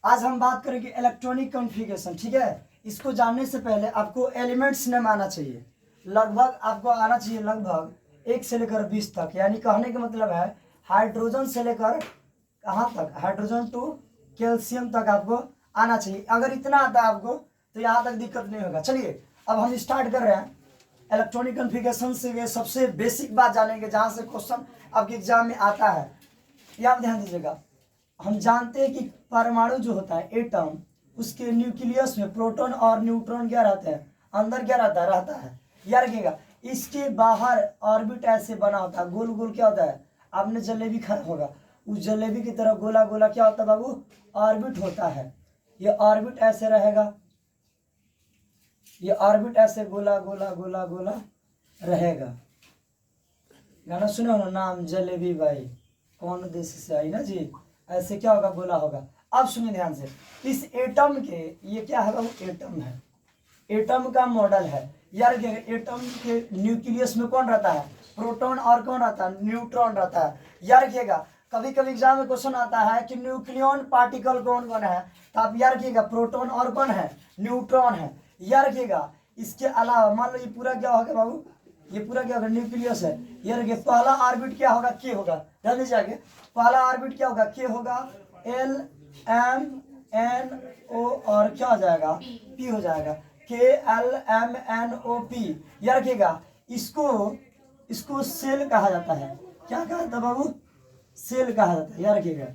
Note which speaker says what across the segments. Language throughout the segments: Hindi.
Speaker 1: आज हम बात करेंगे इलेक्ट्रॉनिक कॉन्फ़िगरेशन। ठीक है, इसको जानने से पहले आपको एलिमेंट्स नेम आना चाहिए। लगभग आपको आना चाहिए लगभग 1 से लेकर 20 तक। यानी कहने का मतलब है हाइड्रोजन से लेकर कहाँ तक, हाइड्रोजन टू कैल्शियम तक आपको आना चाहिए। अगर इतना आता है आपको तो यहाँ तक दिक्कत नहीं होगा। चलिए अब हम स्टार्ट कर रहे हैं इलेक्ट्रॉनिक कॉन्फ़िगरेशन से। ये सबसे बेसिक बात जानेंगे जहाँ से क्वेश्चन आपके एग्जाम में आता है। यहाँ ध्यान दीजिएगा, हम जानते हैं कि परमाणु जो होता है एटम, उसके न्यूक्लियस में प्रोटॉन और न्यूट्रॉन क्या रहते हैं, अंदर क्या रहता है। याद रखिएगा, इसके बाहर ऑर्बिट ऐसे बना होता है, गोल गोल क्या होता है, आपने जलेबी खाया होगा, उस जलेबी की तरह गोला गोला क्या होता है बाबू, ऑर्बिट होता है। ये ऑर्बिट ऐसे रहेगा, ये ऑर्बिट ऐसे गोला गोला गोला गोला रहेगा। गाना सुने हो ना, नाम जलेबी बाई, कौन देश से आई ना जी, ऐसे क्या होगा, गोला होगा। अब सुनिए ध्यान से, इस एटम के, ये क्या है वो एटम है, एटम का मॉडल है। यार एटम के न्यूक्लियस में कौन रहता है, प्रोटॉन, और कौन रहता है, न्यूट्रॉन रहता है। याद रखिएगा, कभी कभी एग्जाम में क्वेश्चन आता है कि न्यूक्लियन पार्टिकल कौन कौन है, तो आप याद रखिएगा प्रोटॉन और कौन है, न्यूट्रॉन है। याद रखिएगा, इसके अलावा मान लो ये पूरा क्या होगा बाबू, ये पूरा क्या होगा, न्यूक्लियस है। ये रखिए पहला ऑर्बिट क्या होगा, के होगा। ध्यान दीजिए आगे, पहला ऑर्बिट क्या होगा, के होगा, एल एम एन ओ और क्या हो जाएगा, पी हो जाएगा, K L M N O P. याद रखिएगा, इसको सेल कहा जाता है। क्या कहा जाता है बाबू, सेल कहा जाता है। याद रखिएगा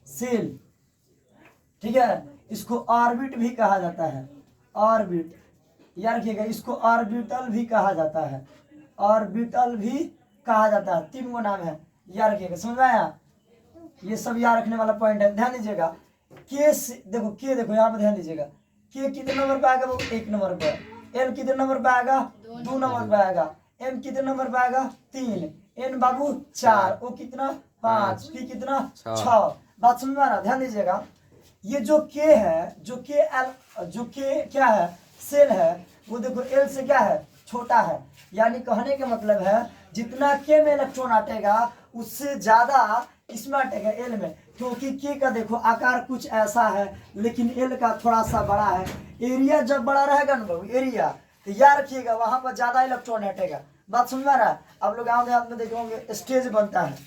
Speaker 1: सेल, ठीक है। इसको ऑर्बिट भी कहा जाता है, ऑर्बिट। याद रखिएगा, इसको ऑर्बिटल भी कहा जाता है, ऑर्बिटल भी कहा जाता है। 3 गो नाम है, याद रखिएगा, समझ में आया। ये सब याद रखने वाला पॉइंट है। ध्यान दीजिएगा, के देखो, के देखो यहाँ पर ध्यान दीजिएगा, के कितने नंबर पे आएगा वो, 1 नंबर पे। एल कितने नंबर पे आएगा, 2 नंबर पे आएगा। एम कितने नंबर पे आएगा, 3। एन बाबू 4। ओ कितना, 5। पी कितना, 6। बात समझ में आ रहा, ध्यान दीजिएगा। ये जो के है, जो के एल, जो के क्या है, सेल है, वो देखो एल से क्या है, छोटा है। यानी कहने का मतलब है जितना के में इलेक्ट्रॉन अटेगा उससे ज्यादा इसमें अटेगा, एल में। क्योंकि के का देखो आकार कुछ ऐसा है, लेकिन एल का थोड़ा सा बड़ा है। एरिया जब बड़ा रहेगा ना बाबू, एरिया, तो याद रखिएगा वहां पर ज्यादा इलेक्ट्रॉन हटेगा। बात समझ में आ रहा है। आप लोग गाँव देहात में देखे होंगे स्टेज बनता है,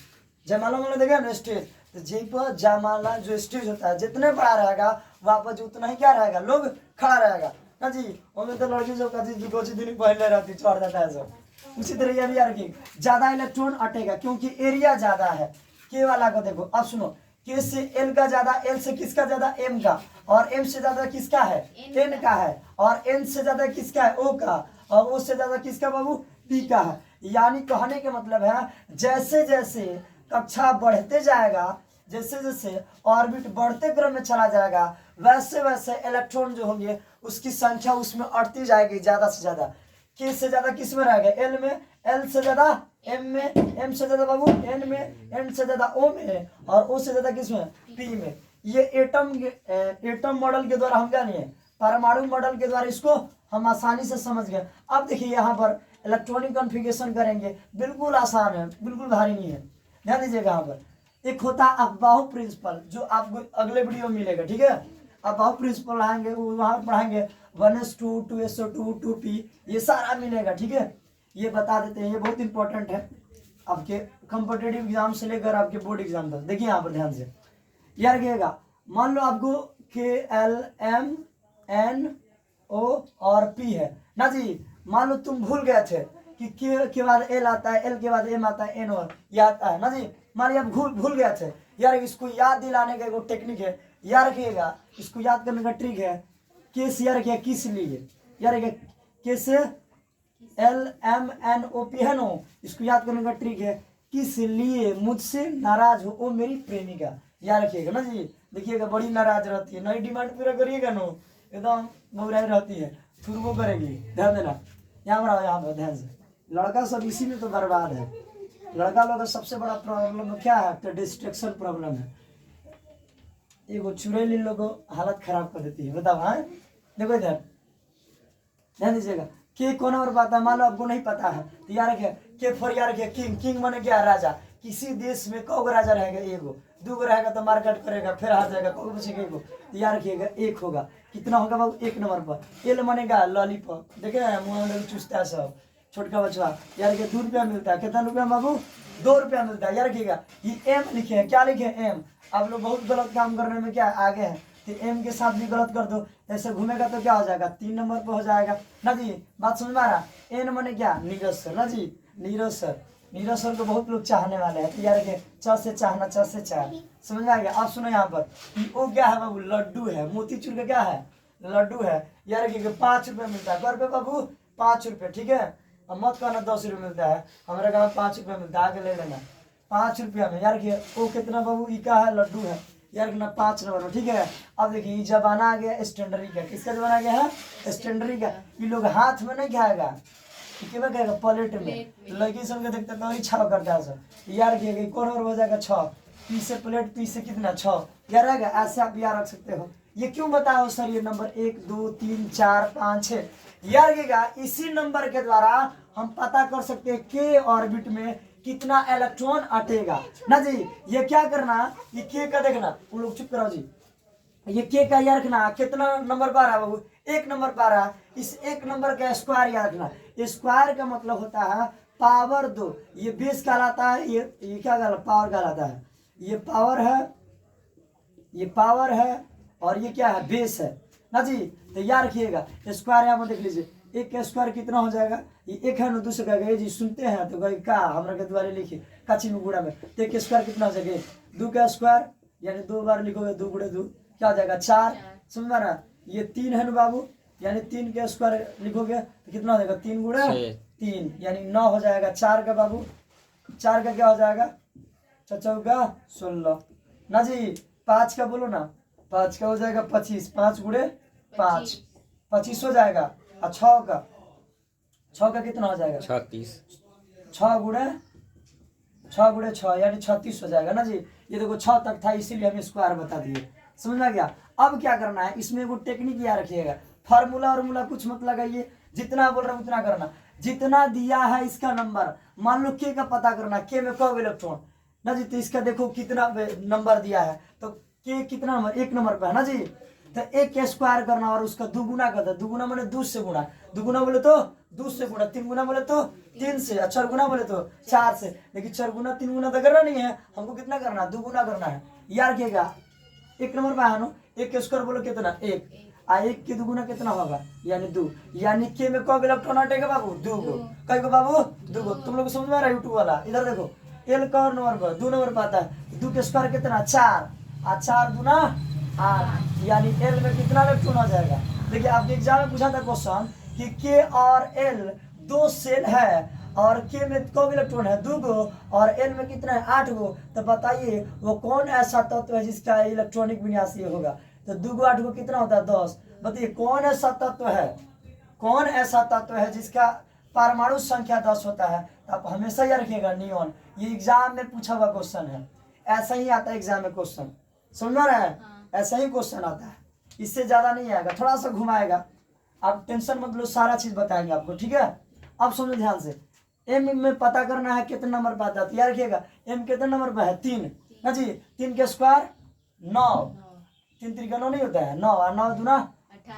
Speaker 1: जयमाला वाला देखे ना स्टेज, तो जी पर जयमाला जो स्टेज होता है जितने बड़ा रहेगा वहां पर उतना ही क्या रहेगा, लोग खड़ा रहेगा ना जी। उनमें तो लड़की जो कुछ दिन पहले रहती चढ़ जाता है सब। उसी तरह ये भी यार कि ज्यादा इलेक्ट्रॉन अटेगा क्योंकि एरिया ज्यादा है। के वाला को देखो, अब सुनो, के से एल का ज्यादा, एल से किसका ज्यादा, एम का, और एम से ज्यादा किसका है, एन का है, और एन से ज्यादा किसका है, ओ का, और ओ से ज्यादा किसका बाबू, पी का है। यानी कहने का मतलब है जैसे जैसे कक्षा बढ़ते जाएगा, जैसे जैसे ऑर्बिट बढ़ते क्रम में चला जाएगा, वैसे वैसे इलेक्ट्रॉन जो होंगे उसकी संख्या उसमें बढ़ती जाएगी ज्यादा से ज्यादा। के से ज्यादा किस में रहेगा, एल में, एल से ज्यादा एम में, एम से ज्यादा बाबू एन में, एन से ज्यादा ओ में, और ओ से ज्यादा किस में, पी में। ये एटम मॉडल के द्वारा हम क्या नहीं है, परमाणु मॉडल के द्वारा इसको हम आसानी से समझ गए। अब देखिए यहाँ पर इलेक्ट्रॉनिक कॉन्फ़िगरेशन करेंगे, बिल्कुल आसान है, बिल्कुल भारी नहीं है। ध्यान दीजिएगा, यहाँ पर एक होता है अफबाहु प्रिंसिपल, जो आपको अगले वीडियो में मिलेगा, ठीक है। अफबाहु प्रिंसिपल आएंगे, वहाँ पढ़ाएंगे 1s2 2s2 2p, ये सारा मिलेगा, ठीक है। ये बता देते हैं, ये बहुत इंपॉर्टेंट है आपके कॉम्पिटिटिव एग्जाम से लेकर आपके बोर्ड एग्जाम तक। देखिए यहाँ पर ध्यान से यार रखिएगा, मान लो आपको के एल एम एन ओ और पी है ना जी। मान लो तुम भूल गए थे कि के बाद एल आता है, एल के बाद एम आता है, एन और ये आता है ना जी। मान लिया भूल गए थे यार, इसको याद दिलाने का एक टेक्निक है, याद रखिएगा, इसको याद करने का ट्रिक है। किस यार रखिए, किस लिए यार रखिए, किस L M N O P है नो, इसको याद करने का ट्रिक है, किस लिए मुझसे नाराज हो ओ मेरी प्रेमिका। याद रखिएगा ना जी। देखिएगा बड़ी नाराज रहती है, नई डिमांड पूरा करिएगा नो, एकदम घबराई रहती है, फिर वो करेगी। ध्यान देना, यहाँ पर आओ, यहाँ पर ध्यान से। लड़का सब इसी में तो बर्बाद है। लड़का लोग का सबसे बड़ा प्रॉब्लम क्या है, तो डिस्ट्रैक्शन प्रॉब्लम है। एगो चुड़ैल लोग को हालत खराब कर देती है, बताओ। हाँ देखो इधर ध्यान दीजिएगा, के कौन नंबर पाता है, मान लो आपको नहीं पता है तो यार रखिए के फॉर, यार रखिए किंग, किंग माने क्या, राजा। किसी देश में कौ राजा रहेगा, एगो। दो गो रहेगा तो मार्केट करेगा, फिर आ जाएगा कौन पूछेगा को, तो यार रखिएगा एक होगा। कितना होगा बाबू? एक नंबर पर एल बनेगा लॉलीपॉप, देखे मुँह में चूसता है सब छोटका बच्चा। यार के 2 रुपया मिलता है, कितना रुपया बाबू? 2 रुपया मिलता है। यार रखिएगा ये एम लिखे हैं, क्या लिखे हैं? एम। आप लोग बहुत गलत काम करने में क्या आगे हैं, तो एम के साथ भी गलत कर दो, ऐसे घूमेगा तो क्या हो जाएगा? 3 नंबर पर हो जाएगा ना जी। बात समझ में आ रहा? एन माने क्या? नीरज सर ना जी, नीरज सर। नीरज सर को बहुत लोग चाहने वाले हैं, तो यार के च से चाहना, च से चाह, समझ में आ गया? आप सुनो यहाँ पर वो क्या है बाबू? लड्डू है, मोतीचूर का क्या है? लड्डू है। यार के 5 रुपये मिलता है। 5 रुपये बाबू? 5 रुपये, ठीक है। अब मत कहना 10 रुपये मिलता है, हमारे गाँव 5 रुपये मिलता है, आगे ले लेना। 5 रुपया में यार के वो कितना बाबू? ई का है? लड्डू है यार ना, 5 नंबर में, ठीक है। अब देखिए ये जमाना आ गया स्टैंडर्डी का। किसका जमाना आ गया है? स्टैंडर्डी का। ये लोग हाथ में नहीं खाएगा, क्या कहेगा? प्लेट में। लड़की सब के देखते तो वही छाव करता है सब। यार की कौन और हो जाएगा? 6 पीस से प्लेट, पीस से कितना? 6 यार रहेगा। ऐसे आप याद रख सकते हो। ये क्यों बताओ सर? ये नंबर 1 2 3 4 5 6 यार रखिएगा। इसी नंबर के द्वारा हम पता कर सकते हैं के ऑर्बिट में कितना इलेक्ट्रॉन अटेगा ना जी। ये क्या करना, ये के का देखना, उन लोग चुप कराओ जी। ये के का याद रखना, कितना नंबर पर आ रहा है बाबू? 1 नंबर पर आ रहा है। इस 1 नंबर का स्क्वायर याद रखना। स्क्वायर का मतलब होता है पावर 2। ये बेस कहलाता है, ये क्या कहलाता? पावर कहलाता है। ये पावर है, ये पावर है, और ये क्या है? बेस है ना जी। तो याद रखिएगा स्क्वायर यहाँ पर देख लीजिए। 1 का स्क्वायर कितना हो जाएगा? ये 1 है ना, दूसरे का गए जी सुनते हैं तो गए का हमरा के द्वारा लिखिए काची में गुड़ा में। तो 1 का स्क्वायर कितना हो जाएगा? 2 का स्क्वायर यानी 2 बार लिखोगे 2 गुणे 2 क्या हो जाएगा? 4। समझ में ना? ये 3 है ना बाबू, यानी 3 के स्क्वायर लिखोगे तो कितना हो जाएगा? 3 गुणे 3 यानी 9 हो जाएगा। 4 का बाबू, 4 का क्या हो जाएगा? 4 16 ना जी। 5 का बोलो ना, 5 का हो जाएगा 25, 5 गुणे 5 25 हो जाएगा। और 6 का कितना हो जाएगा?
Speaker 2: 36।
Speaker 1: 6 गुणे 6 यानी 36 हो जाएगा ना जी। ये देखो 6 तक था, इसीलिए हमें स्क्वायर बता दिए। समझ में आ गया? अब क्या करना है, इसमें वो टेक्निक याद रखिएगा। फार्मूला और मूला कुछ मत लगाइए, जितना बोल रहा हूँ उतना करना। जितना दिया है इसका नंबर, मान लो के का पता करना, के में कब इलेक्ट्रॉन ना जी। तो इसका देखो कितना नंबर दिया है, तो के कितना नंबर? 1 नंबर पर है ना जी। तो 1 के स्क्वायर करना और उसका 2 गुना करता। 2 गुना मैंने 2 से गुना, 2 गुना बोले तो 2 से गुना, 3 गुना बोले तो 3 से, 4 गुना बोले तो 4 से। लेकिन 4 गुना 3 गुना तो करना नहीं है, हमको कितना करना? 2 गुना करना है। यार रखिएगा 1 नंबर पे है 1 के स्क्वायर बोलो कितना? 1। 1 के 2 गुना कितना होगा? यानी 2। यानी के में कब इलेक्ट्रॉन हटेगा बाबू? 2 गो। कई को बाबू? 2 गो। तुम लोग समझ में आ रहा है? यूट्यूब वाला इधर देखो, एल का नंबर पर 2 नंबर पर आता है। 2 के स्क्वायर कितना? 4 और 4 गुना 8 यानी एल में कितना इलेक्ट्रॉन आ जाएगा? देखिए आपके एग्जाम में पूछा था क्वेश्चन कि के और एल 2 सेल है और के में कब इलेक्ट्रॉन है? 2 गो, और एल में कितना है? 8 गो। तो बताइए वो कौन ऐसा तत्व है जिसका इलेक्ट्रॉनिक विन्यास ये होगा? तो 2 गो 8 गो कितना होता है? 10। बताइए कौन ऐसा तत्व है, कौन ऐसा तत्व है जिसका परमाणु संख्या 10 होता है? तो आप हमेशा याद रखिएगा नियॉन। ये एग्जाम में पूछा हुआ क्वेश्चन है, ऐसा ही आता है एग्जाम में क्वेश्चन। समझ रहे हैं? ऐसा ही क्वेश्चन आता है, इससे ज्यादा नहीं आएगा, थोड़ा सा घुमाएगा। आप टेंशन मत लो, सारा चीज बताएंगे आपको, ठीक है। अब समझो ध्यान से, एम में पता करना है कितने नंबर पर आता है। याद रखिएगा एम कितने नंबर पर है? 3 ना जी। 3 के स्क्वायर 9, 3 3 का 9 नहीं होता है? 9 और 9 दूना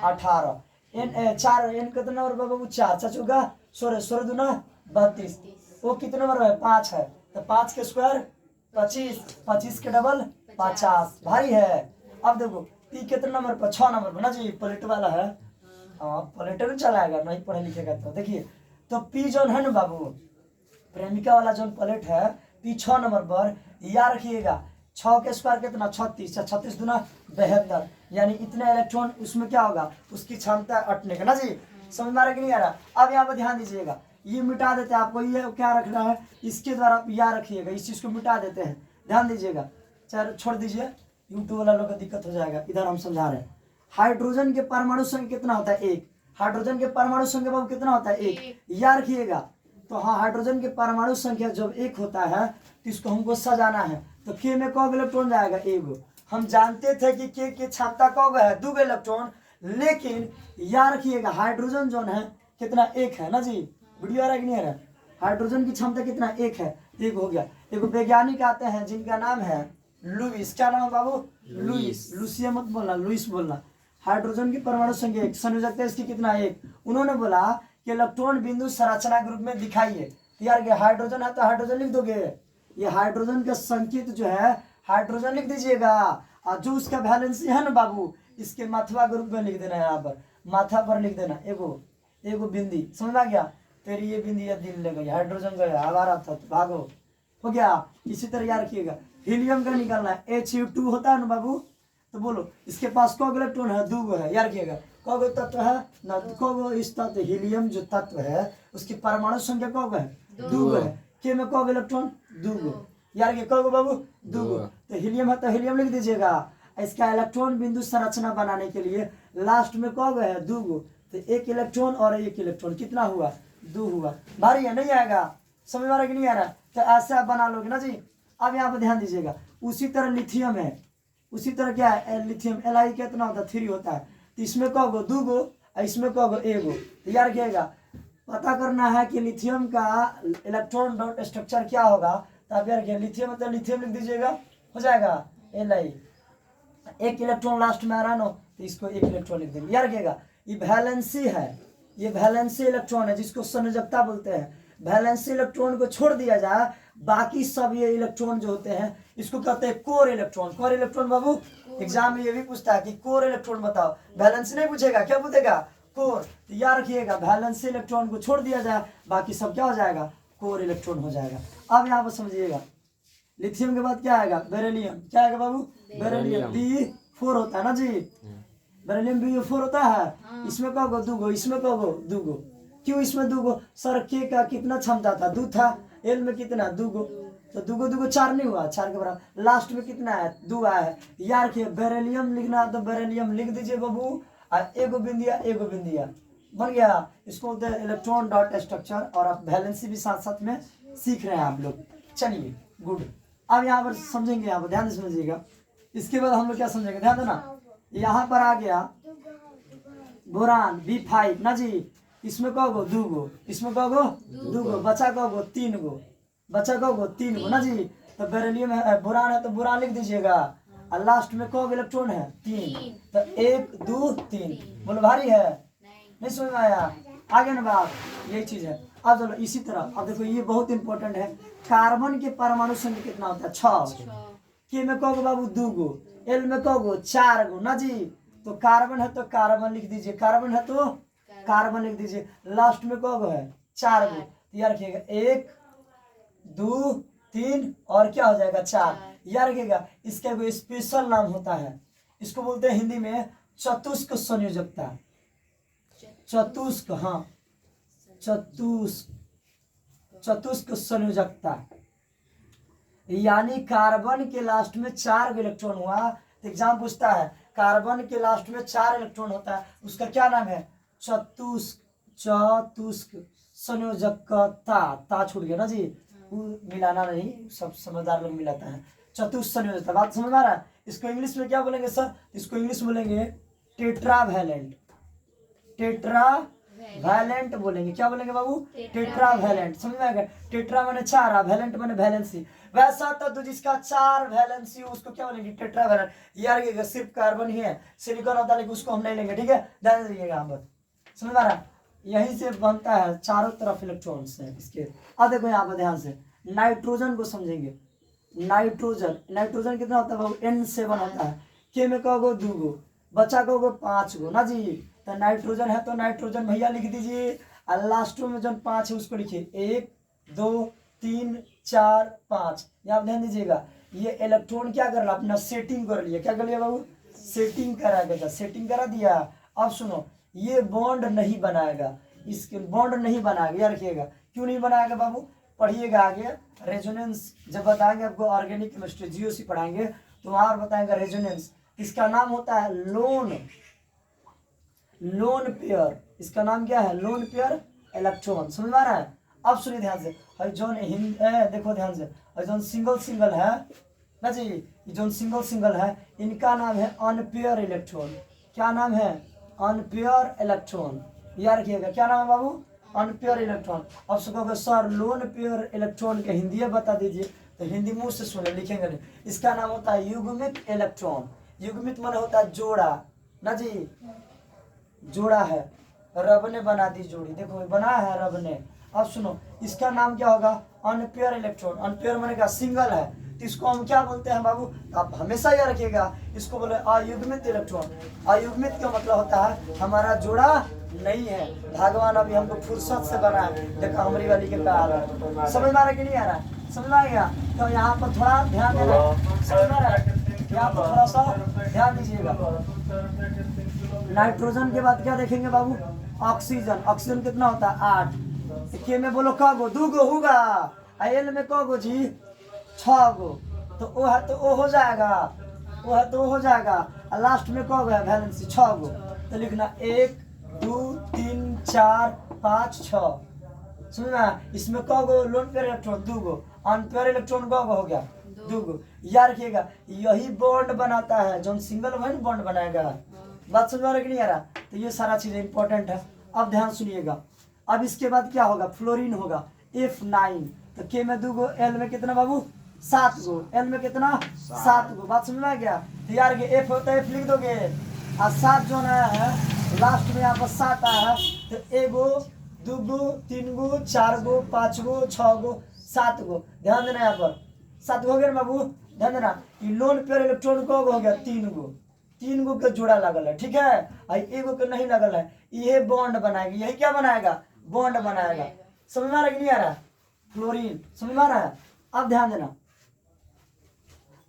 Speaker 1: 18। एन 4 एन कितने नंबर पर बाबू? 4 4 चौका 16, 16 दूना 32। वो कितने नंबर है? 5 है। तो 5 के स्क्वायर 25, 25 के डबल 50। भारी है। अब देखो पी कितने नंबर पर? 6 नंबर पर ना जी। प्लेट वाला है, हाँ प्लेट में चलाएगा, नहीं पढ़े लिखेगा तो। देखिए तो पी जोन है ना बाबू, प्रेमिका वाला जोन प्लेट है, पी 6 नंबर पर। याद रखिएगा 6 के स्क्वायर कितना? 36, 36 दूना 72 यानी इतना इलेक्ट्रॉन उसमें क्या होगा? उसकी क्षमता अटने का ना जी। समझ में आ रहा कि नहीं आ रहा? अब यहाँ पर ध्यान दीजिएगा, ये मिटा देते हैं आपको, ये क्या रखना है इसके द्वारा याद रखिएगा, इस चीज को मिटा देते हैं। ध्यान दीजिएगा, चाहे छोड़ दीजिए, यूट्यूब वाला लोग का दिक्कत हो जाएगा। इधर हम समझा रहे हैं। हाइड्रोजन के परमाणु संख्या कितना होता है? 1। हाइड्रोजन के परमाणु संख्या बाबू कितना होता है? 1। याद रखिएगा। तो हाँ, हाइड्रोजन के परमाणु संख्या जब 1 होता है तो इसको हमको सजाना है। तो के में कब इलेक्ट्रॉन जाएगा? 1। हम जानते थे कि के की क्षमता कब है? 2 इलेक्ट्रॉन। लेकिन याद रखिएगा हाइड्रोजन जोन है कितना? 1 है ना जी। वीडियो आ रहा है कि नहीं आ रहा? हाइड्रोजन की क्षमता कितना? 1 है। 1 हो गया। एक वैज्ञानिक आते हैं जिनका नाम है लुईस, क्या नाम है बाबू? लुईस। लुसिया मत बोलना, लुईस बोलना। हाइड्रोजन की परमाणु संख्या 1, संयोजकता इसकी कितना? 1। उन्होंने बोला कि इलेक्ट्रॉन बिंदु संरचना के रूप में दिखाइए। यार ये हाइड्रोजन है तो हाइड्रोजन लिख दोगे, ये हाइड्रोजन का संकेत जो है हाइड्रोजन लिख दीजिएगा, और जो उसका वैलेंसी है ना बाबू, इसके माथवा के रूप में लिख देना है, यहाँ पर माथा पर लिख देना एगो बिंदी। समझ आ गया? तेरी ये बिंदी या दिल ले गई, हाइड्रोजन गया, आवारा था तो भागो, हो गया। इसी तरह याद रखिएगा, हीलियम का निकालना है, H2 होता है ना बाबू, तो बोलो इसके पास कौन इलेक्ट्रॉन है? 2 है। याद रखिएगा कौन तत्व है ना, कौन इस तत्व हीलियम जो तत्व है उसकी परमाणु संख्या कौन है? 2 है। के में कौन इलेक्ट्रॉन? 2। याद रखिए कौन बाबू? 2। तो हीलियम है तो हीलियम लिख दीजिएगा। इसका इलेक्ट्रॉन बिंदु संरचना बनाने के लिए लास्ट में कौन है? 2। तो 1 इलेक्ट्रॉन और 1 इलेक्ट्रॉन कितना हुआ? 2 हुआ। भारी है, नहीं आएगा? समझ आ रहा कि नहीं आ रहा? तो ऐसे आप बना लोगे ना जी। अब यहाँ पर ध्यान दीजिएगा, उसी तरह लिथियम है, उसी तरह क्या है? लिथियम Li कितना होता है? 3 होता है। तो इसमें कौन गो? 2 गो, इसमें कौन गो? 1 गो। तो याद रखिएगा, पता करना है कि लिथियम का इलेक्ट्रॉन डॉट स्ट्रक्चर क्या होगा। तो आप यार लिथियम मतलब लिथियम लिख दीजिएगा, हो जाएगा Li। 1 इलेक्ट्रॉन लास्ट में आ रहा ना, तो इसको 1 इलेक्ट्रॉन लिख देंगे। याद रखिएगा ये वैलेंसी है, ये वैलेंसी इलेक्ट्रॉन है जिसको संयोजकता बोलते हैं। वैलेंसी इलेक्ट्रॉन को छोड़ दिया जाए, बाकी सब ये इलेक्ट्रॉन जो होते हैं इसको कहते हैं कोर इलेक्ट्रॉन। कोर इलेक्ट्रॉन बाबू एग्जाम में ये भी पूछता है कि कोर इलेक्ट्रॉन बताओ, वैलेंसी नहीं पूछेगा, क्या पूछेगा? कोर। तो याद रखिएगा वैलेंसी इलेक्ट्रॉन को छोड़ दिया जाए, बाकी सब क्या हो जाएगा? कोर इलेक्ट्रॉन हो जाएगा। अब यहाँ पर समझिएगा, लिथियम के बाद क्या आएगा? बेरिलियम। क्या आएगा बाबू? बेरिलियम। B4 होता है ना जी, बेरिलियम B4 होता है। इसमें कौन गो? 2 गो। इसमें कौन गो? 2 गो। क्यों इसमें 2 गो? सर के का कितना क्षमता था? 2 था। L में कितना? 2 गो। तो 2 गो 4 नहीं हुआ, 4 के बराबर। लास्ट में कितना है? 2 आया है। यार रखिए बेरिलियम लिखना है तो बेरिलियम लिख दीजिए बाबू, और एगो बिंदिया बन गया। इसको बोलते हैं इलेक्ट्रॉन डॉट स्ट्रक्चर, और आप वैलेंसी भी साथ साथ में सीख रहे हैं आप लोग। चलिए गुड। अब यहाँ पर समझेंगे, यहाँ पर ध्यान से समझिएगा। इसके बाद हम लोग क्या समझेंगे? ध्यान देना, यहाँ पर आ गया बोरान B5 ना जी। इसमें कौ गो? 2 गो। इसमें कौ गो? 2 गो। बचा कौ गो? 3 गो। बचा कौ गो? 3 गो ना जी। तो बेरिलियम है, बोरान है तो बोरान लिख दीजिएगा, और लास्ट में कौ इलेक्ट्रॉन है? 3। तो 1 2 3। बोलो भारी है? नहीं समझ में आया? आगे ना बात, यही चीज है। अब चलो इसी तरह, अब देखो ये बहुत इंपॉर्टेंट है, कार्बन के परमाणु संख्या कितना होता है? 6। के में कौ गो बाबू? 2 गो। L में कौ गो? 4 गो ना जी। तो कार्बन है तो कार्बन लिख दीजिए, कार्बन है तो कार्बन लिख दीजिए। लास्ट में कौ गो है? 4 गो। तो याद रखिएगा 1 2 3 और क्या हो जाएगा? 4। याद रखिएगा इसका कोई स्पेशल नाम होता है, इसको बोलते हैं हिंदी में चतुष्क संयोजकता। चतुष्क, हाँ चतुष्क संयोजकता, यानी कार्बन के लास्ट में 4 इलेक्ट्रॉन हुआ। तो एग्जाम पूछता है कार्बन के लास्ट में 4 इलेक्ट्रॉन होता है, उसका क्या नाम है? चतुष्क संयोजकता। ता छूट गया ना जी, मिलाना नहीं, सब समझदार लोग मिलाता है। चतुष्क संयोजकता, बात समझ आ रहा है? इसको इंग्लिश में क्या बोलेंगे सर? इसको इंग्लिश में बोलेंगे टेट्रावैलेंट। टेट्रावैलेंट बोलेंगे। क्या बोलेंगे बाबू? टेट्रावैलेंट। समझ में आ गया? टेट्रा माने 4, वैलेंट माने वैलेंसी। वैसा तत्व जिसका 4 वैलेंसी उसको क्या बोलेंगे? टेट्रावैलेंट। यार सिर्फ कार्बन ही है, सिलिकॉन होता है लेकिन उसको हम नहीं लेंगे, ठीक है? ध्यान दीजिएगा यहाँ पर। समझ में आ रहा? यहीं से बनता है, चारों तरफ इलेक्ट्रॉन्स है इसके। अब देखो यहाँ पर ध्यान से, नाइट्रोजन को समझेंगे। नाइट्रोजन कितना होता है बाबू? N7 होता है। के में कौ गो? 2 गो। बचा कौ गो? 5 गो ना जी। तो नाइट्रोजन है तो नाइट्रोजन भैया लिख दीजिए, और लास्ट में जो 5 है उसको लिखिए, 1 2 3 4 5। यहाँ ध्यान दीजिएगा, ये इलेक्ट्रॉन क्या कर रहा? अपना सेटिंग कर लिया। क्या कर लिया बाबू? सेटिंग करा गया, सेटिंग करा दिया। अब सुनो, ये बॉन्ड नहीं बनाएगा, इसके बॉन्ड नहीं बनाएगा। याद रखिएगा क्यों नहीं बनाएगा बाबू? पढ़िएगा आगे, रेजोनेंस जब बताएंगे आपको, ऑर्गेनिक केमिस्ट्री जीओसी पढ़ाएंगे तो वहां बताएंगे रेजोनेंस। इसका नाम होता है लोन पेयर। इसका नाम क्या है? Lone pair electron. समझ में आ रहा है? अब सुनिए ध्यान से, जोन देखो ध्यान से, जोन सिंगल है ना जी, जोन सिंगल है, इनका नाम है अनपेयर इलेक्ट्रॉन। क्या नाम है? Unpaired electron. याद रखिएगा क्या नाम है बाबू? Unpaired electron. अब कहोगे सर लोन पेयर इलेक्ट्रॉन के हिंदी बता दीजिए, तो हिंदी मुंह से सुने, लिखेंगे नहीं। इसका नाम होता है युग्मित इलेक्ट्रॉन। युग्मित माने होता है जोड़ा ना जी, जोड़ा है, रब ने बना दी जोड़ी, देखो बना है रब ने। अब सुनो, इसका नाम क्या होगा, अनपेयर इलेक्ट्रॉन। अनपेयर माने क्या, सिंगल है, तो इसको हम क्या बोलते हैं बाबू, आप हमेशा याद रखिएगा, इसको बोले अयुग्मित इलेक्ट्रॉन। अयुग्मित का मतलब होता है हमारा जोड़ा नहीं है, भगवान अभी हमको फुर्सत से बनाए। देखो हमारी वाली के प्यार है, समझ में आ रहा कि नहीं आ रहा, समझ में आ गया। तो यहाँ पर थोड़ा ध्यान देना, समझ में आ रहा है, यहाँ पर थोड़ा सा ध्यान दीजिएगा। नाइट्रोजन के बाद क्या देखेंगे बाबू, ऑक्सीजन। ऑक्सीजन कितना होता है, 8। के में बोलो क गो, 2 गो होगा। एल में क गो जी, 6 गो। तो ओ है तो ओ हो जाएगा, ओ है तो ओ हो जाएगा। और लास्ट में क गो है वैलेंसी, 6 गो। तो लिखना 1 2 3 4 5 6। सुनना, इसमें क गो लोन पेयर इलेक्ट्रॉन, 2 गो। अनपेयर इलेक्ट्रॉन क गो हो गया, 2 गो। याद रखिएगा, यही बॉन्ड बनाता है, जो सिंगल वन बॉन्ड बनाएगा। बात समझ में आ रहा कि नहीं आ रहा। तो ये सारा चीजें इंपॉर्टेंट है। अब ध्यान सुनिएगा, अब इसके बाद क्या होगा, फ्लोरीन होगा, F9। तो के में 2 गो, एल में कितना बाबू, 7 गो। एल में कितना, 7 गो। बात समझ में आ गया। तो यार F होता है, F लिख दोगे, और 7 जो आया है लास्ट में यहाँ पर 7 आया है। तो 1 गो, 2 गो, 3 गो, 4 गो, 5 गो, 6 गो, 7 गो। ध्यान देना, यहाँ पर 7 गो हो गया ना बाबू। ध्यान देना, लोन पेयर इलेक्ट्रॉन को हो गया 3 गो। 3 गो के जोड़ा लगल है, ठीक है। और 1 गो के नहीं लगल है, ये बॉन्ड बनाएगा। यही क्या बनाएगा, बॉन्ड बनाएगा। समझ में आ रहा कि नहीं आ रहा, फ्लोरीन। समझ में आ रहा है। अब ध्यान देना,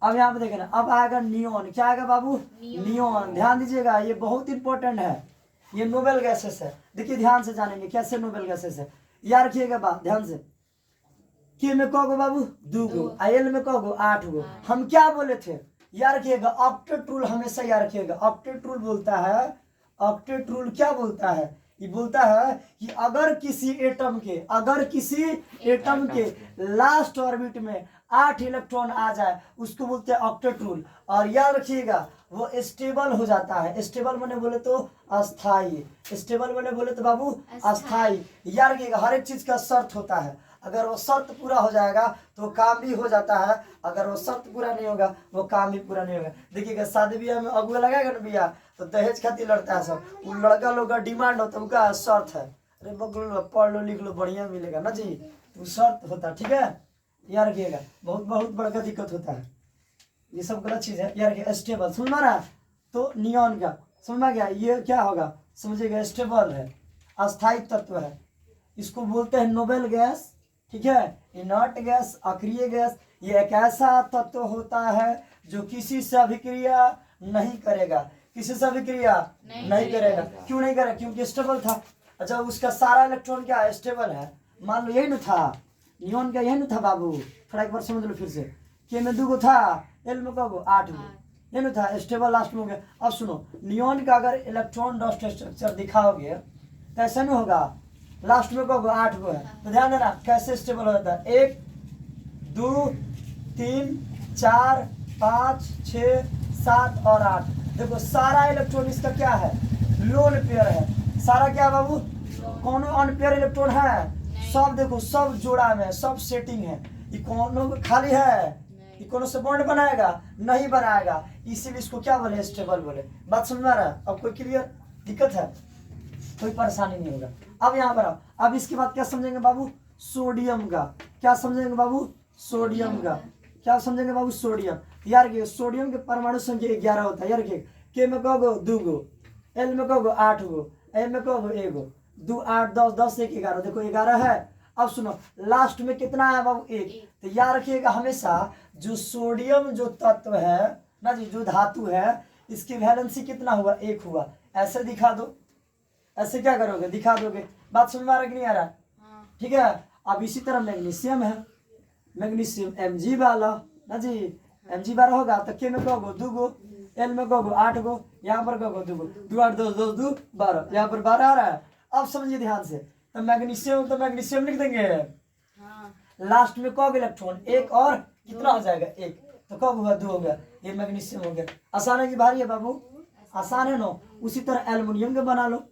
Speaker 1: अब यहाँ पे देखना, अब आएगा नियोन। क्या आएगा बाबू, नियोन। ध्यान दीजिएगा, ये बहुत इंपॉर्टेंट है, ये नोबेल गैसेस है। देखिए ध्यान से जानेंगे कैसे नोबेल गैसेस है, याद रखिएगा बात ध्यान से। के में क गो बाबू, 2 गो। एल में क गो, 8 गो। हम क्या बोले थे, याद रखिएगा, ऑक्टेट रूल हमेशा याद रखिएगा। ऑक्टेट रूल बोलता है, ऑक्टेट रूल क्या बोलता है, ये बोलता है कि अगर किसी एटम के लास्ट ऑर्बिट में 8 इलेक्ट्रॉन आ जाए, उसको बोलते हैं ऑक्टेट रूल। और याद रखिएगा, वो स्टेबल हो जाता है। स्टेबल मैंने बोले तो अस्थाई, स्टेबल मैंने बोले तो बाबू अस्थाई। याद रखिएगा, हर एक चीज का शर्त होता है। अगर वो शर्त पूरा हो जाएगा तो काम भी हो जाता है, अगर वो शर्त पूरा नहीं होगा वो काम भी पूरा नहीं होगा। देखिएगा, शादी ब्याह में अगुआ लगाएगा ना बिया, तो दहेज खातिर लड़ता है सब। वो लड़का लोग का डिमांड होता है, उनका शर्त है, अरे बगल पढ़ लो लिख लो बढ़िया मिलेगा ना जी, तो शर्त होता है, ठीक है। याद रखिएगा, बहुत बहुत बड़ा दिक्कत होता है, ये सब गलत चीज है। यार स्टेबल समझ में आ रहा है। तो नियॉन का समझ में आ गया, ये क्या होगा समझिएगा, स्टेबल है, अस्थायी तत्व है, इसको बोलते हैं नोबेल गैस, ठीक है। इनर्ट गैस, अक्रिय गैस, ये एक ऐसा तत्व होता है जो किसी से अभिक्रिया नहीं करेगा, किसी से अभिक्रिया नहीं करेगा। क्यों नहीं करेगा, क्योंकि स्टेबल था। अच्छा, उसका सारा इलेक्ट्रॉन क्या है, स्टेबल है। मान लो यही न था, नियॉन का यही न था बाबू, थोड़ा एक बार समझ लो फिर से। के में 2 गो था, एल में कब 8 गो, ये न था, स्टेबल लास्ट में हो गया। अब सुनो, नियॉन का अगर इलेक्ट्रॉन डस्ट स्ट्रक्चर दिखाओगे तो ऐसा नहीं होगा, लास्ट में कब 8 गो है। तो ध्यान देना कैसे स्टेबल हो जाता है, 1 2 3 4 5 6 7 और 8। देखो सारा इलेक्ट्रॉन इसका क्या है, लोन पेयर है। सारा क्या बाबू, कौन अनपेयर इलेक्ट्रॉन है, सब देखो सब जोड़ा में, सब सेटिंग है। ये कौन खाली है, ये कौन से बॉन्ड बनाएगा, नहीं बनाएगा, इसीलिए इसको क्या बोले, स्टेबल बोले। बात समझ में आ रहा है। अब कोई क्लियर दिक्कत है, कोई परेशानी नहीं होगा। अब यहाँ पर अब इसके बाद क्या समझेंगे बाबू, सोडियम का। क्या समझेंगे बाबू, सोडियम का। क्या समझेंगे बाबू, सोडियम। यार के सोडियम के परमाणु संख्या 11 होता है। यार के में कब 2 गो, एल में कब 8 गो, एम में कब 1 गो, 2 8 10 10 1 11। देखो 11 है। अब सुनो, लास्ट में कितना है बाबू, 1। तो याद रखिएगा हमेशा, जो सोडियम जो तत्व है ना जी, जो धातु है, इसकी वैलेंसी कितना हुआ, 1 हुआ। ऐसे दिखा दो, ऐसे क्या करोगे, दिखा दोगे। बात समझ में आ रहा कि नहीं आ रहा, ठीक है। अब इसी तरह मैग्नीशियम है, मैग्नीशियम Mg वाला ना जी, Mg 12 होगा। तो के में कहोगे 2 गो, एल में कहोगे 8 गो, यहाँ पर कहोगे 2 गो, 2 8 10 10 2 12, यहाँ पर 12 आ रहा है। अब समझिए ध्यान से, तो मैग्नीशियम लिख देंगे। लास्ट में कहोगे इलेक्ट्रॉन 1 और कितना हो जाएगा, 1। तो कब हुआ, 2 हो गया, ये मैग्नीशियम हो गया। आसान है कि भारी है बाबू, आसान है नो। उसी तरह एल्युमिनियम के बना लो,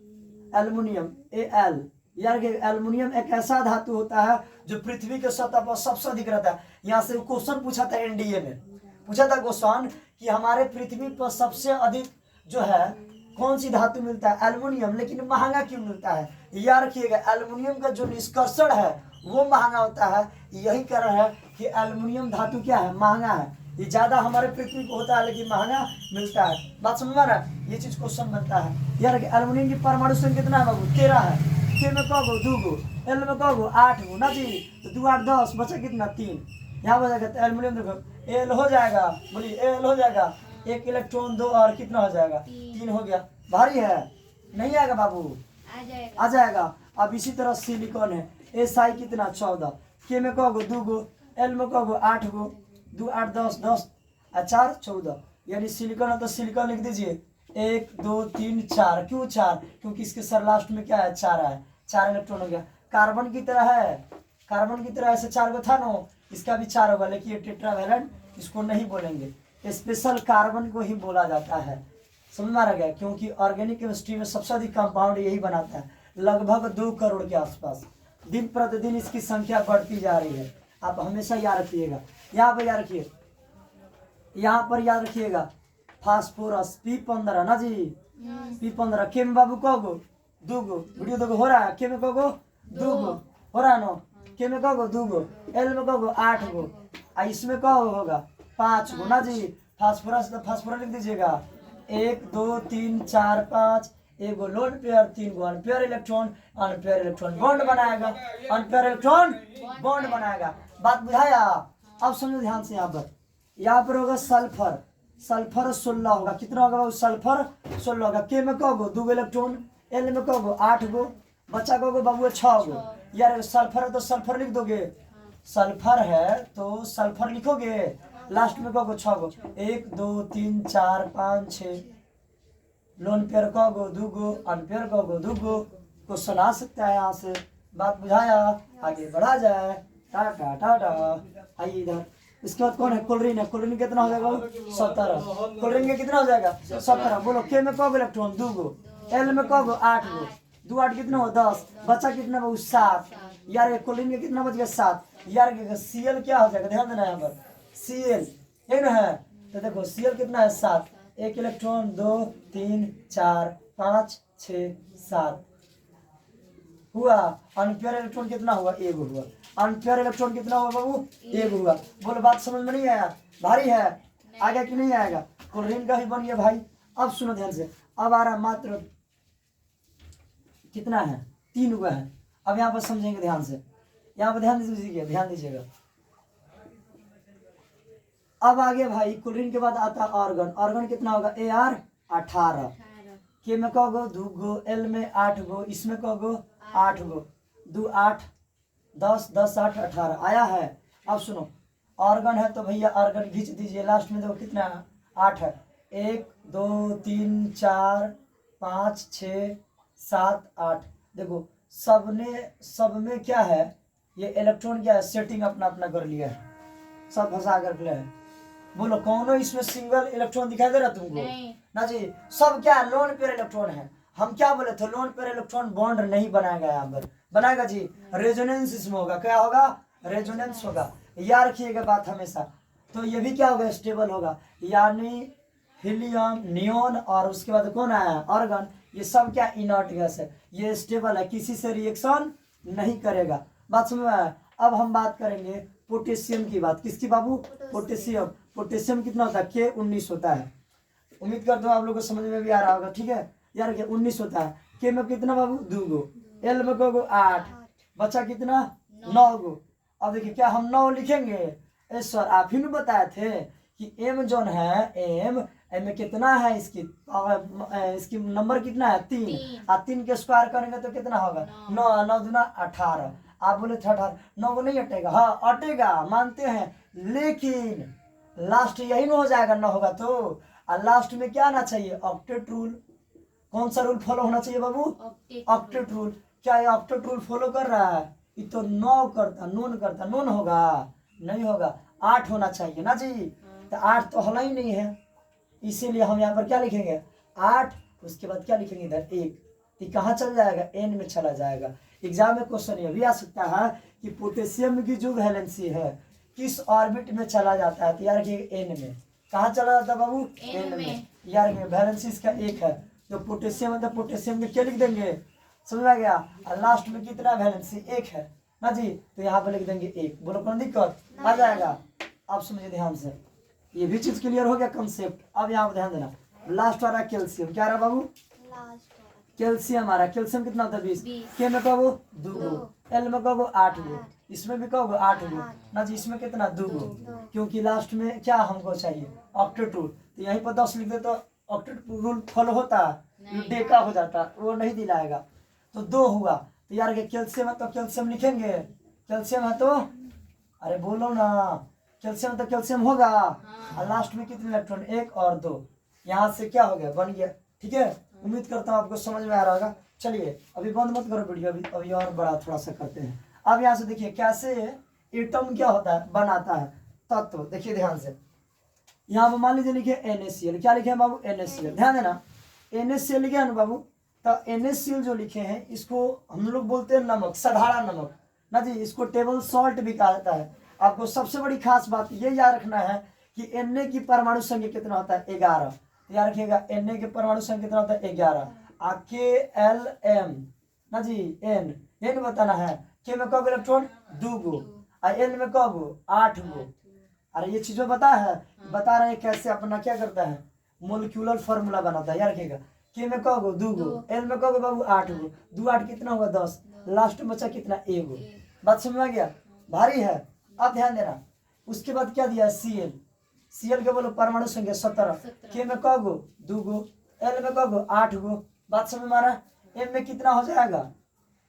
Speaker 1: एल्युमिनियम Al, यार कि एल्युमिनियम एक ऐसा धातु होता है जो पृथ्वी के सतह पर सबसे अधिक रहता है। यहाँ से क्वेश्चन पूछा था एनडीए में, पूछा था क्वेश्चन कि हमारे पृथ्वी पर सबसे अधिक जो है कौन सी धातु मिलता है, एल्युमिनियम, लेकिन महंगा क्यों मिलता है। याद रखिएगा एल्युमिनियम का जो निष्कर्षण है वो महंगा होता है, यही कारण है कि एल्युमिनियम धातु क्या है, महंगा है। ये ज्यादा हमारे पृथ्वी को होता है लेकिन महंगा मिलता है। बात समझ में, ये चीज क्वेश्चन बनता है। यार एल्युमिनियम की परमाणु संख्या कितना है बाबू, 13 है। के में कौ गो, 2 गो, एल में कौ गो, 8 गो ना जी, तो 2 8 10 बचा कितना, 3। यहाँ बचा तो एल्युमिनियम देखो एल हो जाएगा, बोलिए एल हो जाएगा, 1 इलेक्ट्रॉन 2 और कितना हो जाएगा, 3 हो गया। भारी है, नहीं आएगा बाबू, आ जाएगा। अब इसी तरह सिलिकॉन है, एस आई कितना 14, के में कौ गो, 2 गो, एल में कौ गो, 8 गो, 2 8 10 10 और 4 14, यानी सिलिकॉन है तो सिलिकॉन लिख दीजिए 1 2 3 4। क्यों 4, क्योंकि इसके सर लास्ट में क्या है, 4 है, 4 इलेक्ट्रॉन हो गया। कार्बन की तरह है, कार्बन की तरह ऐसे 4 को था नो, इसका भी 4 होगा, लेकिन ये टेट्रावैलेंट इसको नहीं बोलेंगे, स्पेशल कार्बन को ही बोला जाता है। समझ में आ गया, क्योंकि ऑर्गेनिक केमिस्ट्री में सबसे अधिक कंपाउंड यही बनाता है, लगभग 2 करोड़ के आसपास। दिन प्रतिदिन इसकी संख्या बढ़ती जा रही है, आप हमेशा याद रखिएगा। यहाँ पर याद रखिए, यहाँ पर याद रखिएगा फास्फोरस P15 ना जी, P15 के में बाबू कौ गो, 2 गो, वीडियो देखो हो रहा है, के में कौ गो, 2 गो हो रहा है नो, के में कौ गो, 2 गो, एल में कौ गो, 8 गो, इसमें कौ होगा 5 गो ना जी। फास्फोरस तो फास्फोरस लिख दीजिएगा 1 2 3 4 5, एगो लोन पेयर, 3 गो unpaired electron, unpaired electron bond बनाएगा, अनपेयर इलेक्ट्रॉन बॉन्ड बनाएगा। बात बुझाया, अब समझो ध्यान से। यहाँ पर होगा सल्फर, सल्फर 16 होगा, कितना होगा सल्फर 16 होगा। के में कौ गो, 2 गो इलेक्ट्रॉन, एल में कौ गो, 8 गो, बच्चा कौ गो बाबू 6 गो। यार सल्फर है तो सल्फर लिख दोगे, सल्फर है तो सल्फर लिखोगे, लास्ट में कौ गो, 6 गो, 1 2 3 4 5 6, लोन पेयर कौ गो, 2 गो, अनपेयर कौ गो, 2 गो। क्वेश्चन आ सकता है यहाँ से। बात बुझाया, आगे बढ़ा जाए। टाटा टाटा। आइए इधर, इसके बाद कौन है, क्लोरीन है। क्लोरीन कितना हो जाएगा, 17। क्लोरीन का कितना हो जाएगा, 17। बोलो के में कौ गो इलेक्ट्रॉन, 2 गो, एल में कौ गो, 8 गो, 2 8 कितना हो 10, बचा कितना बहु 7। यार क्लोरीन का कितना बच गया, 7। यार सीएल क्या हो जाएगा, ध्यान देना यहाँ पर, सीएल है ना है, तो देखो सीएल कितना है 7, 1 इलेक्ट्रॉन 2 3 4 5 6 7 हुआ। अनपेयर इलेक्ट्रॉन कितना हुआ, 1 हुआ। अनपेयर इलेक्ट्रॉन कितना हुआ बाबू, 1 हुआ। बोलो बात समझ में नहीं आया, भारी है, आएगा कि नहीं आएगा। क्लोरीन का भी बन गया भाई। अब सुनो ध्यान से, अब आ रहा मात्र कितना है, 3 हुआ है। अब यहाँ पर समझेंगे ध्यान से, यहाँ पर ध्यान दीजिएगा, ध्यान दीजिएगा। अब आगे भाई क्लोरीन के बाद आता है ऑर्गन। ऑर्गन कितना होगा, AR 18, के में कौ गो, 2 गो, एल में 8 गो, इसमें कौ गो, 8 गो, 2 8 10 10 8 18 आया है। अब सुनो, ऑर्गन है तो भैया ऑर्गन खींच दीजिए, लास्ट में देखो कितना 8 है, 1 2 3 4 5 6 7 8। देखो सब में क्या है, ये इलेक्ट्रॉन क्या है, सेटिंग अपना अपना कर लिया है, सब फंसा कर लिया है। बोलो कौन इसमें सिंगल इलेक्ट्रॉन दिखाई दे रहा तुमको, ना जी, सब क्या है, लोन पेयर इलेक्ट्रॉन है। हम क्या बोले थे, लोन पेयर इलेक्ट्रॉन बॉन्ड नहीं बनाएगा, यहाँ पर बनाएगा जी, रेजोनेंस इसमें होगा। क्या होगा, रेजोनेंस होगा, याद रखिएगा बात हमेशा। तो ये भी क्या होगा, स्टेबल होगा, यानी हीलियम, नियोन और उसके बाद कौन आया, ऑर्गन, ये सब क्या इनर्ट गैस है, ये स्टेबल है, किसी से रिएक्शन नहीं करेगा। बात समझ में आया। अब हम बात करेंगे पोटेशियम की बात, किसकी बाबू, पोटेशियम। पोटेशियम कितना होता है, K19 होता है। उम्मीद करता हूँ आप लोग को समझ में भी आ रहा होगा, ठीक है यार। K19 होता है, के में कितना बाबू, 2 गो, एल में कौ गो, 8, बचा कितना 9 गो। अब देखिए क्या हम 9 लिखेंगे, सर आप ही ने बताए थे कि एम जोन है, एम में कितना है, इसकी नंबर कितना है, 3, और 3 के स्क्वायर करेंगे तो कितना होगा, 9 9 दूना 18। आप बोले थे 18, 9 को नहीं अटेगा, हाँ अटेगा, मानते हैं, लेकिन लास्ट यही में हो जाएगा, 9 होगा तो। और लास्ट में क्या आना चाहिए, ऑक्टेट रूल। कौन सा रूल फॉलो होना चाहिए बाबू, ऑक्टेट रूल। क्या ये ऑक्टेट रूल फॉलो कर रहा है, ये तो 9 करता, नून होगा, नहीं होगा, 8 होना चाहिए ना जी। तो 8 तो होना ही नहीं है, इसीलिए हम यहाँ पर क्या लिखेंगे, 8, उसके बाद क्या लिखेंगे इधर 1, तो कहाँ चल जाएगा, एन में चला जाएगा। एग्जाम में क्वेश्चन ये भी आ सकता है कि पोटेशियम की जो वैलेंसी है किस ऑर्बिट में चला जाता है, तो यार कि एन में। कहाँ चला जाता है बाबू? एन में। यार वैलेंसी इसका एक है, तो पोटेशियम मतलब पोटेशियम में क्या लिख देंगे, समझ में आ गया। और लास्ट में कितना वैलेंसी? एक है ना जी, तो यहाँ पर लिख देंगे एक। बोलो कौन दिक्कत आ जाएगा। आप समझिए ध्यान से, ये भी चीज क्लियर हो गया कंसेप्ट। अब यहाँ पर ध्यान देना, लास्ट वाला कैल्शियम क्या रहा बाबू? कैल्शियम आ रहा है। कैल्शियम कितना होता है? 20। के में कहोगे 2 एल में कहोगे 8 गो, इसमें भी कहोगे 8 गो ना जी, इसमें कितना 2 गो, क्योंकि लास्ट में क्या हमको चाहिए? Octet rule. तो यहीं पर 10 लिख दे तो ऑक्टेट रूल फॉलो होता है, डेका हो जाता, वो नहीं दिलाएगा। तो 2 हुआ। तो यार कैल्शियम है तो कैल्शियम लिखेंगे, कैल्शियम है तो अरे बोलो ना, कैल्शियम तो कैल्शियम होगा। और लास्ट में कितने इलेक्ट्रॉन? 1 और 2। यहाँ से क्या हो गया? बन गया। ठीक है, उम्मीद करता हूँ आपको समझ में आ रहा होगा। चलिए अभी बंद मत करो वीडियो, अभी और बड़ा थोड़ा सा करते हैं। अब यहाँ से देखिए कैसे एटम क्या होता है, बनाता है तत्व। देखिए ध्यान से, यहाँ पर मान लीजिए लिखे NaCl। क्या लिखे हैं बाबू? NaCl। ध्यान देना, NaCl लिखे हैं ना बाबू, तो NaCl जो लिखे हैं इसको हम लोग बोलते हैं नमक, साधारण नमक ना जी, इसको टेबल सॉल्ट भी कहा जाता है। आपको सबसे बड़ी खास बात ये याद रखना है कि Na की परमाणु संख्या कितना होता है? 11। याद रखिएगा Na के परमाणु संख्या कितना होता है? 11। KLM ना जी, N बताना है। के में कब इलेक्ट्रॉन? 2 गो, और L में कब? 8 गो। अरे ये चीजों बता है, बता रहे हैं कैसे अपना क्या करता है, मोलिक्यूलर फॉर्मूला बनाता है। याद रखिएगा, के में कब? 2 गो, L में कब बाबू? 8 गो। 2 8 कितना होगा? 10। लास्ट में बचा कितना? 1 गो। बात समझ में आ गया? भारी है। अब ध्यान देना, उसके बाद क्या दिया? Cl के बोलो परमाणु संख्या 17। के में कब? 2 गो, L में कब? 8 गो। बात समझ में आ रहा है? M में कितना हो जाएगा?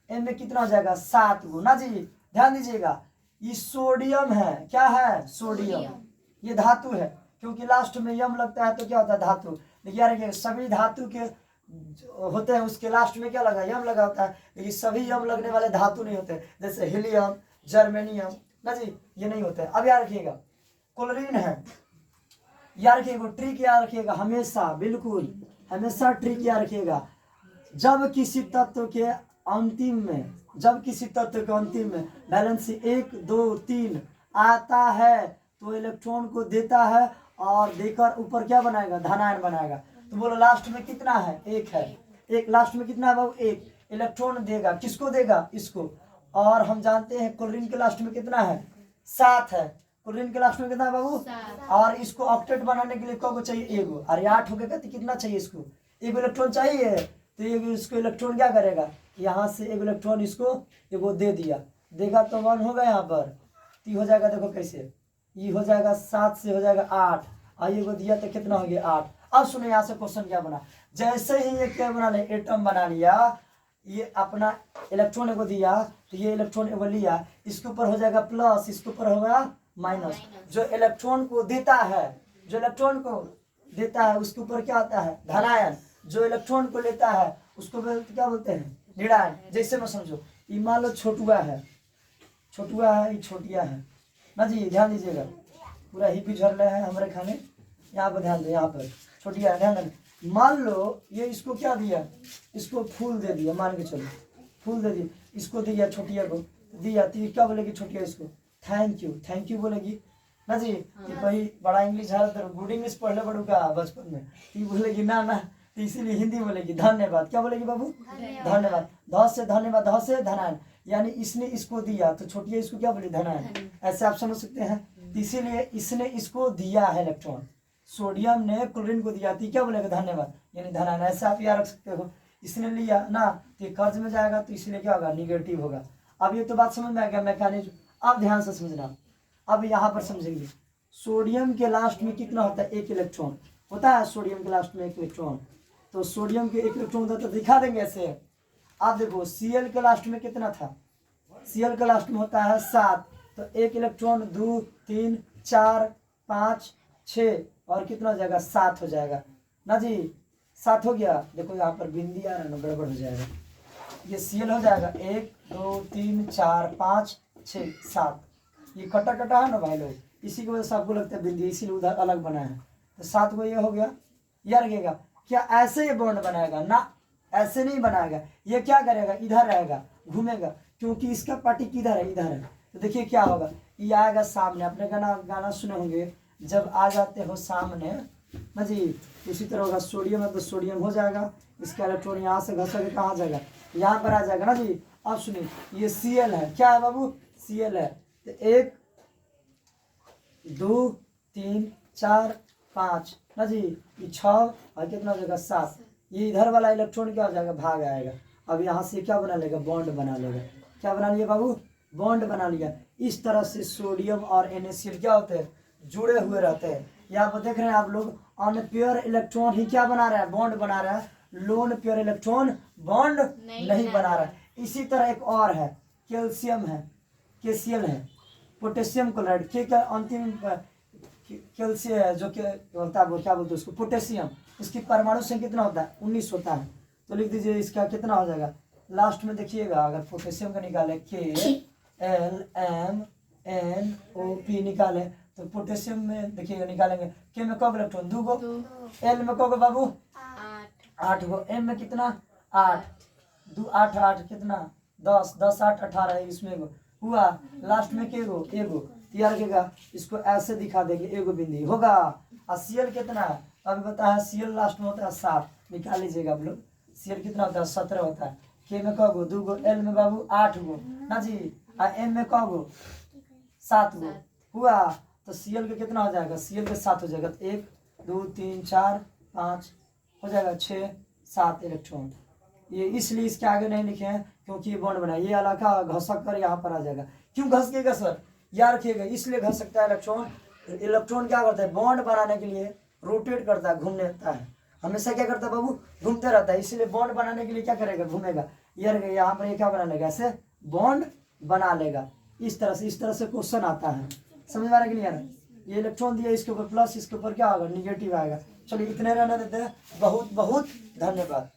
Speaker 1: M में कितना हो जाएगा? 7 गो ना जी। ध्यान दीजिएगा, ये सोडियम है। क्या है? सोडियम। ये धातु है, क्योंकि लास्ट में यम लगता है तो क्या होता है? धातु। देखिए यार सभी धातु के होते हैं उसके लास्ट में क्या लगा? यम लगा होता है, लेकिन सभी यम लगने वाले धातु नहीं होते, जैसे हीलियम, जर्मेनियम ना जी, ये नहीं होते। अब याद रखिएगा, क्लोरीन है। याद रखिएगा, ट्रिक याद रखिएगा हमेशा, बिल्कुल हमेशा ट्रिक याद रखिएगा। जब किसी तत्व के अंतिम में, जब किसी तत्व के अंतिम में वैलेंसी 1 2 3 आता है तो इलेक्ट्रॉन को देता है, और देकर ऊपर क्या बनाएगा? धनायन बनाएगा। तो बोलो लास्ट में कितना है? 1 है। एक लास्ट में कितना है बाबू? 1 इलेक्ट्रॉन देगा। किसको देगा? इसको। और हम जानते हैं क्लोरीन के लास्ट में कितना है? 7 है। क्लोरीन के लास्ट में कितना है बाबू? 7। और इसको ऑक्टेट बनाने के लिए कब चाहिए? 1 गो। अरे 8 हो गया तो कितना चाहिए इसको? 1 इलेक्ट्रॉन चाहिए। तो ये इसको इलेक्ट्रॉन क्या करेगा? यहाँ से 1 इलेक्ट्रॉन इसको एगो दे दिया, देगा तो 1 होगा यहाँ पर, तो ये हो जाएगा, देखो कैसे, ये हो जाएगा 7 से हो जाएगा 8, और ये को दिया तो कितना हो गया? 8। अब सुनो यहाँ से क्वेश्चन क्या बना, जैसे ही ये क्या बना ले, एटम बना लिया, ये अपना इलेक्ट्रॉन को दिया, तो ये इलेक्ट्रॉन को लिया, इसके ऊपर हो जाएगा प्लस, इसके ऊपर होगा माइनस। जो इलेक्ट्रॉन को देता है, जो इलेक्ट्रॉन को देता है उसके ऊपर क्या आता है? धनायन। जो इलेक्ट्रॉन को लेता है उसको क्या बोलते हैं? ऋणायन। जैसे मैं समझो, ये मान लो छोटुआ है, छोटुआ है, ये छोटिया है ना जी, ध्यान दीजिएगा, पूरा ही झर रहे हैं हमारे खाने, यहाँ पर ध्यान दो, यहाँ पर छोटिया है, ध्यान देना। मान लो ये इसको क्या दिया, इसको फूल दे दिया, मान के चलो फूल दे दिया, इसको दिया छोटिया को दिया, तो ये क्या बोलेगी छोटिया? इसको थैंक यू, थैंक यू बोलेगी ना जी। ये कहीं बड़ा इंग्लिश है तो गुड इंग्लिश पढ़ ले पड़ूगा बचपन में, ये बोलेगी ना ना, तो इसीलिए हिंदी बोलेगी धन्यवाद। क्या बोलेगी बाबू? धन्यवाद। ध से धन्यवाद, ध से धनायन, यानी इसने इसको दिया तो छोटिया इसको क्या बोली? धनायन। ऐसे आप समझ सकते हैं। तो इसीलिए इसने इसको दिया है इलेक्ट्रॉन, सोडियम ने क्लोरीन को दिया, तो क्या बोलेगा? धन्यवाद, यानी धनायन। ऐसे आप याद रख सकते हो, इसने लिया ना तो ये कर्ज में जाएगा, तो इसलिए क्या होगा? निगेटिव होगा। अब ये तो बात समझ में आ गया मैकेनिज्म। अब ध्यान से समझना, अब यहाँ पर समझेंगे, सोडियम के लास्ट में कितना होता है? 1 इलेक्ट्रॉन होता है सोडियम के लास्ट में 1 इलेक्ट्रॉन। तो सोडियम के 1 इलेक्ट्रॉन होता है तो दिखा देंगे ऐसे। आप देखो Cl के लास्ट में कितना था? Cl के लास्ट में होता है 7, तो 1 इलेक्ट्रॉन 2 3 4 5 6 और कितना हो जाएगा? 7 हो जाएगा ना जी, 7 हो गया। देखो यहाँ पर बिंदी आ रहा है ना, गड़बड़ हो जाएगा। ये Cl हो जाएगा 1 2 3 4 5 6 7, ये कटा कटा है ना भाई लोग, इसी की वजह से आपको लगता है बिंदी, इसीलिए उधर अलग बना है। तो 7 को ये हो गया। याद रखिएगा, क्या ऐसे ये बॉन्ड बनाएगा? ना, ऐसे नहीं बनाएगा, ये क्या करेगा, इधर रहेगा, घूमेगा, क्योंकि इसका पार्टी किधर है, इधर है। तो देखिए क्या होगा, ये आएगा सामने। अपने गाना सुने होंगे, जब आ जाते हो सामने ना जी, इसी तरह होगा। सोडियम है तो सोडियम हो जाएगा, इसका इलेक्ट्रॉन यहाँ से घसक के कहाँ जाएगा, यहाँ पर आ जाएगा ना जी। अब सुनिए, ये Cl है, क्या है बाबू, Cl है। तो 1 2 3 4 5 ना जी, ये 6 और कितना हो जाएगा 7। ये इधर वाला इलेक्ट्रॉन क्या हो जाएगा, भाग आएगा। अब यहाँ से क्या बना लेगा, बॉन्ड बना लेगा। क्या बना लिया बाबू, बॉन्ड बना लिया। इस तरह से सोडियम और NaCl क्या होते हैं, जुड़े हुए रहते हैं। यहाँ पर देख रहे हैं आप लोग, अनपेयर इलेक्ट्रॉन ही क्या बना रहा है, बॉन्ड बना रहा है। लोन पेयर इलेक्ट्रॉन बॉन्ड नहीं बना रहा है। इसी तरह एक और है, कैल्शियम है, KCl है, पोटेशियम क्लोराइड, के का अंतिम कैल्शियम है, जो क्या बोलता है, क्या बोलते हैं उसको, पोटेशियम। इसकी परमाणु संख्या कितना होता है, 19 होता है। तो लिख दीजिए इसका कितना हो जाएगा, लास्ट में देखिएगा, अगर पोटेशियम का निकाले KLMNO निकाले, तो पोटेशियम में देखिएगा निकालेंगे, के में कब इलेक्ट्रॉन, 2 गो, L में कब बाबू, 8 गो, M में कितना, 8, 2 8 8 कितना, 10 10 8 18, इसमें हुआ। लास्ट में के गो, एगो तैयार रखेगा। इसको ऐसे दिखा देंगे, एगो बिंदी होगा। और Cl कितना है, अभी बताया, Cl लास्ट में होता है 7, निकाल लीजिएगा आप लोग। Cl कितना होता है, 17 होता है। के में कब गो, 2 गो, L में बाबू 8 गो ना जी, और M में कब गो, 7 गो हुआ। तो Cl का कितना हो जाएगा, Cl के 7 हो जाएगा। 1 2 3 4 5 हो जाएगा, 6 7 इलेक्ट्रॉन। ये इसलिए इसके आगे नहीं लिखे हैं, क्योंकि ये बॉन्ड बना, ये इलाका घसक कर यहाँ पर आ जाएगा। क्यों घसकेगा सर, याद रखिएगा, इसलिए घस सकता है इलेक्ट्रॉन। इलेक्ट्रॉन क्या करता है, बॉन्ड बनाने के लिए रोटेट करता है, घूमने रहता है, हमेशा क्या करता है बाबू, घूमते रहता है। इसलिए बॉन्ड बनाने के लिए क्या करेगा, घूमेगा। यार यहाँ पर ये क्या बना लेगा, ऐसे बॉन्ड बना लेगा। इस तरह से क्वेश्चन आता है, समझ में आ रहा है कि नहीं आ रहा है। ये इलेक्ट्रॉन दिया, इसके ऊपर प्लस, इसके ऊपर क्या होगा, निगेटिव आएगा। चलिए इतने रहने देते हैं, बहुत बहुत धन्यवाद।